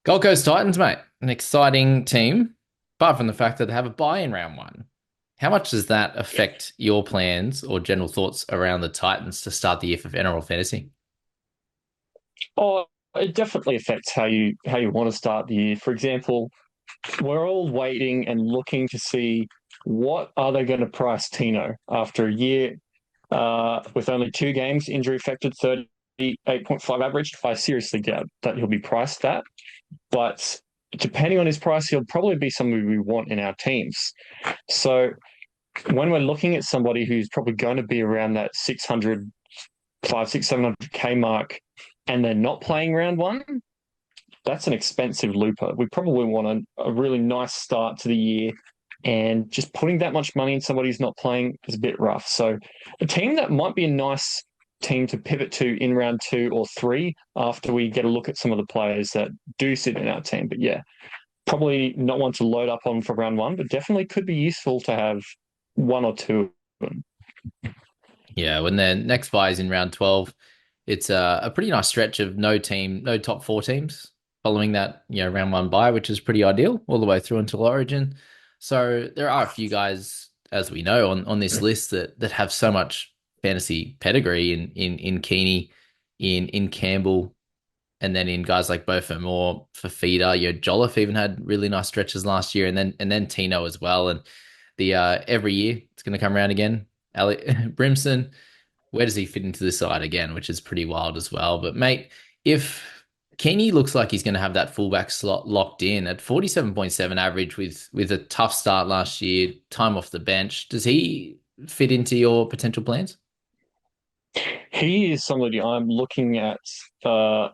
Gold Coast Titans, mate. An exciting team, apart from the fact that they have a bye in round one. How much does that affect your plans or general thoughts around the Titans to start the year for NRL Fantasy? Oh, it definitely affects how you want to start the year. For example, we're all waiting and looking to see what are they going to price Tino after a year with only two games, injury affected, 38.5 average. I seriously doubt that he'll be priced that. But depending on his price, he'll probably be somebody we want in our teams. So when we're looking at somebody who's probably going to be around that 600, 700K mark, and they're not playing round one, that's an expensive looper. We probably want a really nice start to the year, and just putting that much money in somebody who's not playing is a bit rough. So, a team that might be a nice team to pivot to in round two or three after we get a look at some of the players that do sit in our team. But yeah, probably not one to load up on for round one, but definitely could be useful to have one or two of them. Yeah, when their next bye is in round 12, it's a pretty nice stretch of no top four teams following that, round one bye, which is pretty ideal all the way through until Origin. So there are a few guys, as we know, on this list that have so much fantasy pedigree in Kini, in Campbell, and then in guys like Bo Fermor, Fifita, Jolliffe even had really nice stretches last year, and then Tino as well. And the every year it's going to come around again. Brimson, where does he fit into the side again? Which is pretty wild as well. But mate, if Kenny looks like he's going to have that fullback slot locked in at 47.7 average with a tough start last year, time off the bench, does he fit into your potential plans? He is somebody I'm looking at uh,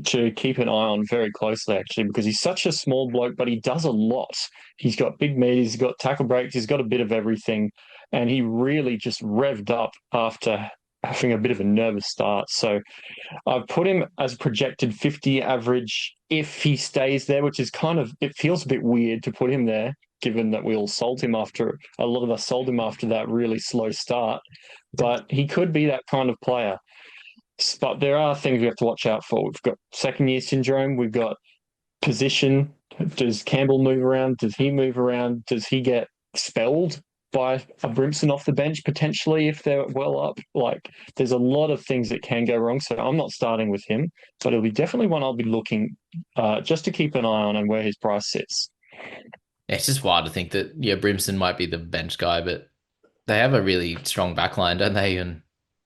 to keep an eye on very closely, actually, because he's such a small bloke, but he does a lot. He's got big meters, he's got tackle breaks, he's got a bit of everything, and he really just revved up after having a bit of a nervous start. So I've put him as projected 50 average if he stays there, which is kind of, it feels a bit weird to put him there, given that we all sold him after, a lot of us sold him after that really slow start. But he could be that kind of player. But there are things we have to watch out for. We've got second year syndrome. We've got position. Does Campbell move around? Does he move around? Does he get expelled by a Brimson off the bench potentially if they're well up? Like, there's a lot of things that can go wrong. So I'm not starting with him, but it'll be definitely one I'll be looking just to keep an eye on and where his price sits. Yeah, it's just wild to think that Brimson might be the bench guy, but they have a really strong backline, don't they? And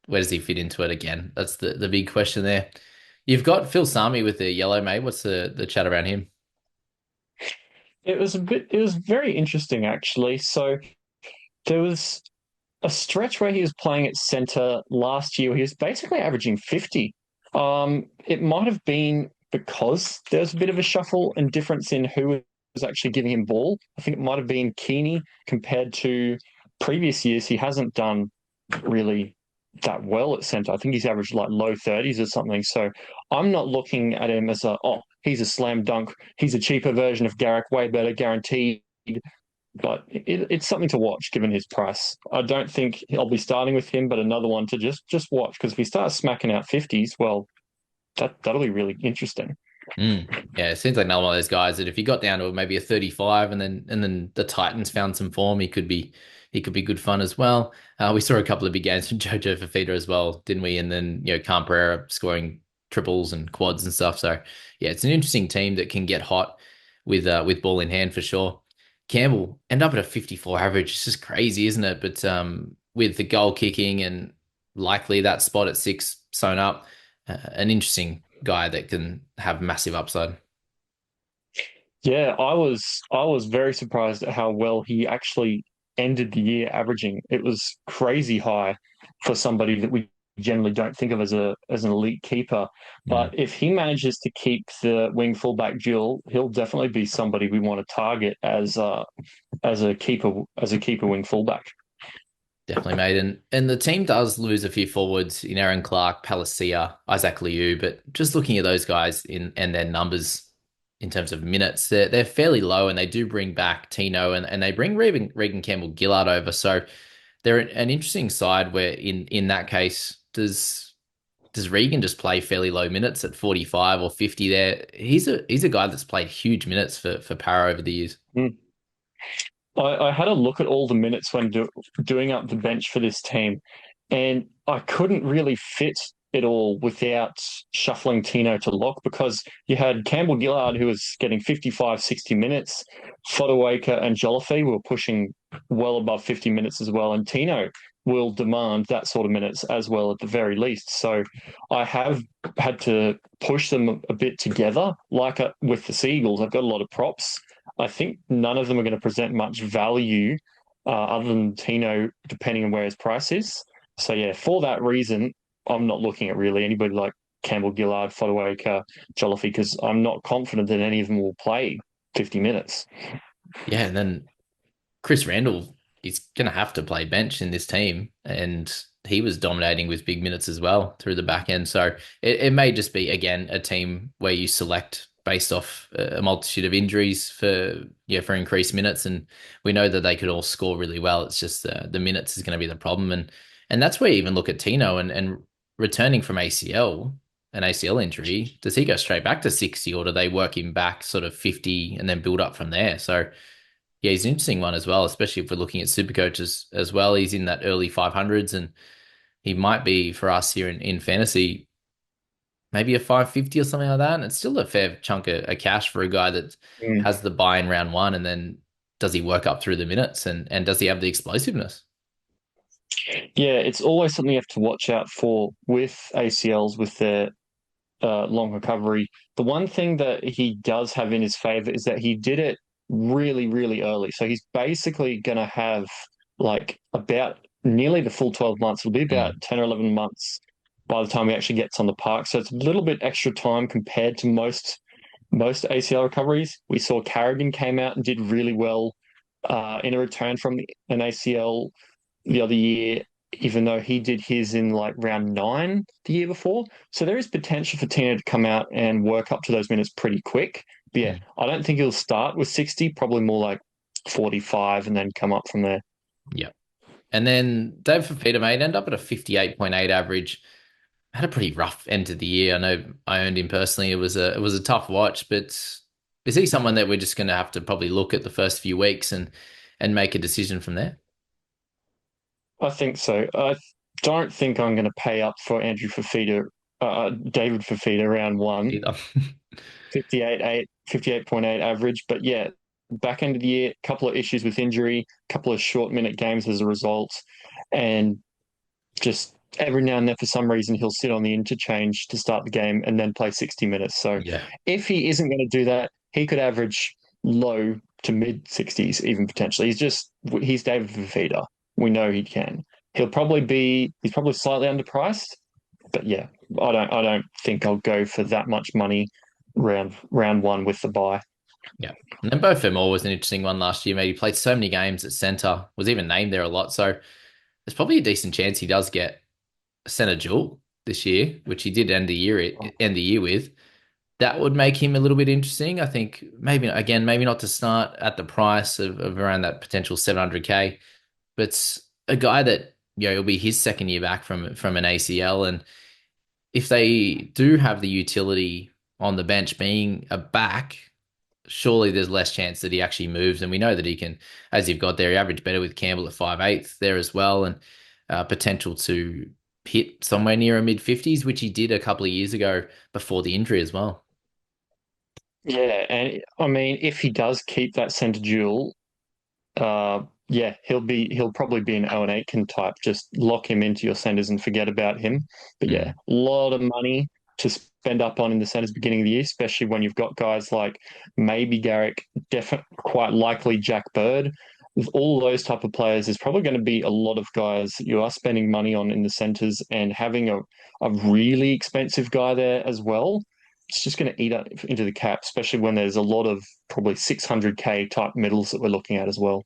where does he fit into it again? That's the big question there. You've got Phil Sami with the yellow, mate. What's the chat around him? It was very interesting actually. So there was a stretch where he was playing at center last year. He was basically averaging 50. It might have been because there was a bit of a shuffle and difference in who was actually giving him ball. I think it might have been Keeney compared to previous years. He hasn't done really that well at center. I think he's averaged like low 30s or something. So I'm not looking at him as he's a slam dunk. He's a cheaper version of Garrick, way better guaranteed, but it's something to watch given his price. I don't think I'll be starting with him, but another one to just watch because if he starts smacking out 50s, well, that'll be really interesting. Yeah, it seems like another one of those guys that if he got down to maybe a 35 and then the Titans found some form, he could be good fun as well. We saw a couple of big games from Jojo Fifita as well, didn't we? And then Khan Pereira scoring triples and quads and stuff. So yeah, it's an interesting team that can get hot with ball in hand for sure. Campbell end up at a 54 average. It's just crazy, isn't it? But with the goal kicking and likely that spot at six sewn up, an interesting guy that can have massive upside. Yeah, I was very surprised at how well he actually ended the year averaging. It was crazy high for somebody that we generally don't think of as an elite keeper. Mm. But if he manages to keep the wing fullback duel, he'll definitely be somebody we want to target as a keeper wing fullback. Definitely, mate. And the team does lose a few forwards in Aaron Clark, Palacia, Isaac Liu, but just looking at those guys in and their numbers in terms of minutes, they're fairly low, and they do bring back Tino and they bring Regan Campbell Gillard over. So they're an interesting side where in that case, does does Regan just play fairly low minutes at 45 or 50 there? He's a guy that's played huge minutes for Para over the years. Mm. I had a look at all the minutes when doing up the bench for this team, and I couldn't really fit it all without shuffling Tino to lock because you had Campbell Gillard, who was getting 55, 60 minutes. Fodawaker and Jolliffe were pushing well above 50 minutes as well, and Tino will demand that sort of minutes as well at the very least. So I have had to push them a bit together, like with the Seagulls. I've got a lot of props. I think none of them are going to present much value other than Tino, depending on where his price is. So, yeah, for that reason, I'm not looking at really anybody like Campbell Gillard, Fodawaker, Jolliffe, because I'm not confident that any of them will play 50 minutes. Yeah, and then Chris Randall is going to have to play bench in this team, and he was dominating with big minutes as well through the back end. So it may just be again a team where you select based off a multitude of injuries for increased minutes, and we know that they could all score really well. It's just the minutes is going to be the problem, and that's where you even look at Tino and returning from an ACL injury. Does he go straight back to 60, or do they work him back sort of 50 and then build up from there? So yeah, he's an interesting one as well, especially if we're looking at super coaches as well. He's in that early 500s, and he might be for us here in fantasy, maybe a 550 or something like that. And it's still a fair chunk of cash for a guy that Mm. has the buy in round one. And then does he work up through the minutes, and does he have the explosiveness? Yeah, it's always something you have to watch out for with ACLs, with their long recovery. The one thing that he does have in his favor is that he did it really, really early. So he's basically going to have like about nearly the full 12 months. It'll be about Mm, 10 or 11 months by the time he actually gets on the park. So it's a little bit extra time compared to most ACL recoveries. We saw Carrigan came out and did really well in a return from an ACL the other year, even though he did his in like round 9 the year before. So there is potential for Tino to come out and work up to those minutes pretty quick. But yeah, mm. I don't think he'll start with 60, probably more like 45 and then come up from there. Yeah. And then Dave Fifita, mate, ended up at a 58.8 average. Had a pretty rough end to the year. I know I owned him personally. It was a tough watch, but is he someone that we're just going to have to probably look at the first few weeks and make a decision from there? I think so. I don't think I'm going to pay up for Andrew Fifita, David Fifita round one, Either. 58.8 average. But yeah, back end of the year, couple of issues with injury, couple of short minute games as a result, and just every now and then for some reason he'll sit on the interchange to start the game and then play 60 minutes. So Yeah. if he isn't going to do that, he could average low to mid 60s even potentially. He's David Fifita. We know he can. He's probably slightly underpriced, but yeah, I don't think I'll go for that much money round one with the buy. Yeah. And then Bo Fermor was an interesting one last year, mate. He played so many games at centre, was even named there a lot. So there's probably a decent chance he does get a centre duel this year, which he did end the year with. That would make him a little bit interesting. I think maybe not to start at the price of around that potential 700K, but a guy that, it'll be his second year back from an ACL. And if they do have the utility on the bench being a back, surely there's less chance that he actually moves. And we know that he can, as you've got there, he averaged better with Campbell at 5/8 there as well, and potential to hit somewhere near a mid 50s, which he did a couple of years ago before the injury as well. Yeah, and I mean, if he does keep that centre duel, yeah, he'll probably be an Owen Aitken type. Just lock him into your centres and forget about him. But yeah, Mm. a lot of money to spend up on in the centres beginning of the year, especially when you've got guys like maybe Garrick, definitely quite likely Jack Bird. With all those type of players, there's probably going to be a lot of guys that you are spending money on in the centres, and having a really expensive guy there as well. It's just going to eat up into the cap, especially when there's a lot of probably 600K type middles that we're looking at as well.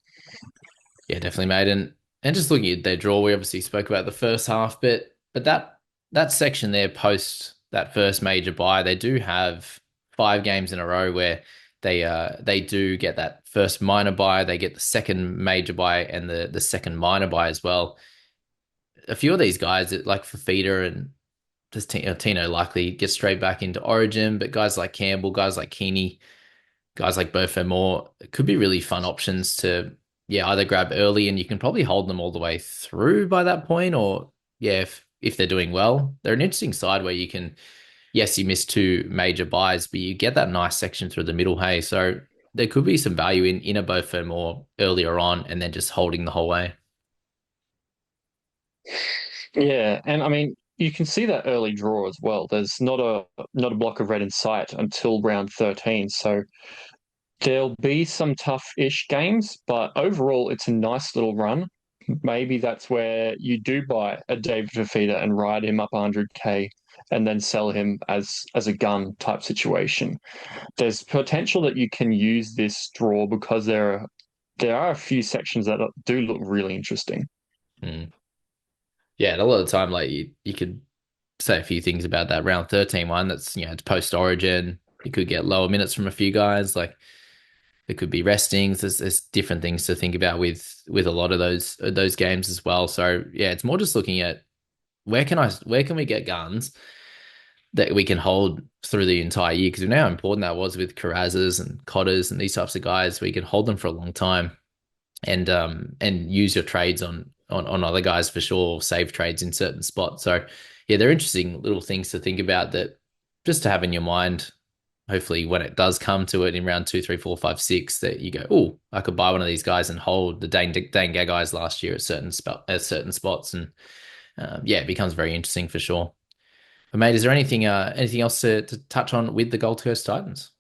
Yeah, definitely, mate. And just looking at their draw, we obviously spoke about the first half, but that section there post that first major bye, they do have 5 games in a row where they do get that first minor bye, they get the second major bye and the second minor bye as well. A few of these guys, like Fafita does Tino likely get straight back into Origin? But guys like Campbell, guys like Kini, guys like Fermor, it could be really fun options to either grab early and you can probably hold them all the way through by that point, or if they're doing well, they're an interesting side where you can yes, you missed two major buys, but you get that nice section through the middle. Hey, so there could be some value in a Fermor earlier on and then just holding the whole way. Yeah, and I mean, you can see that early draw as well. There's not a block of red in sight until round 13, so there'll be some tough-ish games, but overall, it's a nice little run. Maybe that's where you do buy a David Fifita and ride him up 100k and then sell him as a gun type situation. There's potential that you can use this draw because there are a few sections that do look really interesting. Mm. Yeah, and a lot of the time, like you could say a few things about that round 13 one. That's it's post Origin. You could get lower minutes from a few guys. Like there could be restings. There's different things to think about with a lot of those games as well. So yeah, it's more just looking at where can we get guns that we can hold through the entire year, because we know how important that was with Carrazas and Cotters and these types of guys. We can hold them for a long time and use your trades on other guys for sure, save trades in certain spots. So yeah, they're interesting little things to think about that just to have in your mind. Hopefully, when it does come to it in round 2, 3, 4, 5, 6, that you go, oh, I could buy one of these guys and hold the Dane Gag guys last year at certain spots, and it becomes very interesting for sure. But mate, is there anything else to touch on with the Gold Coast Titans?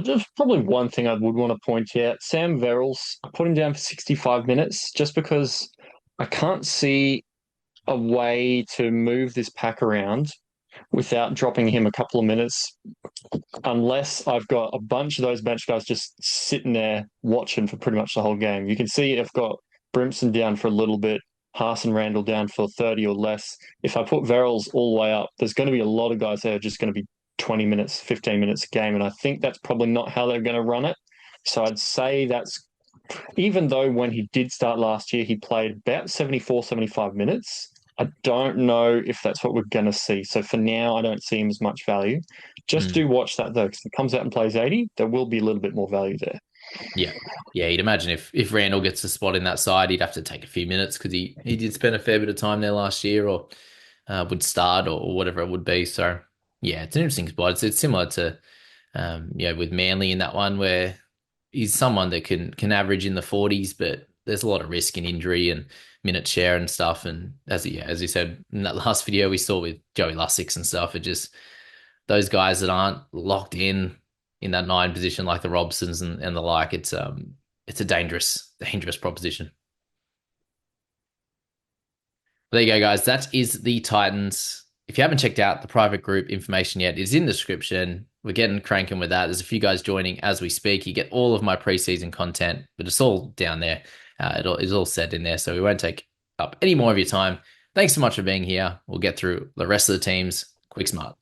Just probably one thing I would want to point out. Sam Verrills, I put him down for 65 minutes just because I can't see a way to move this pack around without dropping him a couple of minutes, unless I've got a bunch of those bench guys just sitting there watching for pretty much the whole game. You can see I've got Brimson down for a little bit, Haas and Randall down for 30 or less. If I put Verrills all the way up, there's going to be a lot of guys that are just going to be 20 minutes, 15 minutes a game. And I think that's probably not how they're going to run it. So I'd say that's, even though when he did start last year, he played about 74, 75 minutes. I don't know if that's what we're going to see. So for now, I don't see him as much value. Just Mm. do watch that though, because if he comes out and plays 80, there will be a little bit more value there. Yeah. Yeah, you'd imagine if Randall gets a spot in that side, he'd have to take a few minutes because he did spend a fair bit of time there last year, or would start, or whatever it would be. So yeah, it's an interesting spot. It's similar to with Manly in that one where he's someone that can average in the 40s, but there's a lot of risk in injury and minute share and stuff. And as you said in that last video we saw with Joey Lussick and stuff, it just those guys that aren't locked in that nine position like the Robsons and the like, it's a dangerous proposition. There you go, guys. That is the Titans. If you haven't checked out the private group information yet, it's in the description. We're getting cranking with that. There's a few guys joining as we speak. You get all of my preseason content, but it's all down there. It's all set in there, so we won't take up any more of your time. Thanks so much for being here. We'll get through the rest of the teams quick smart.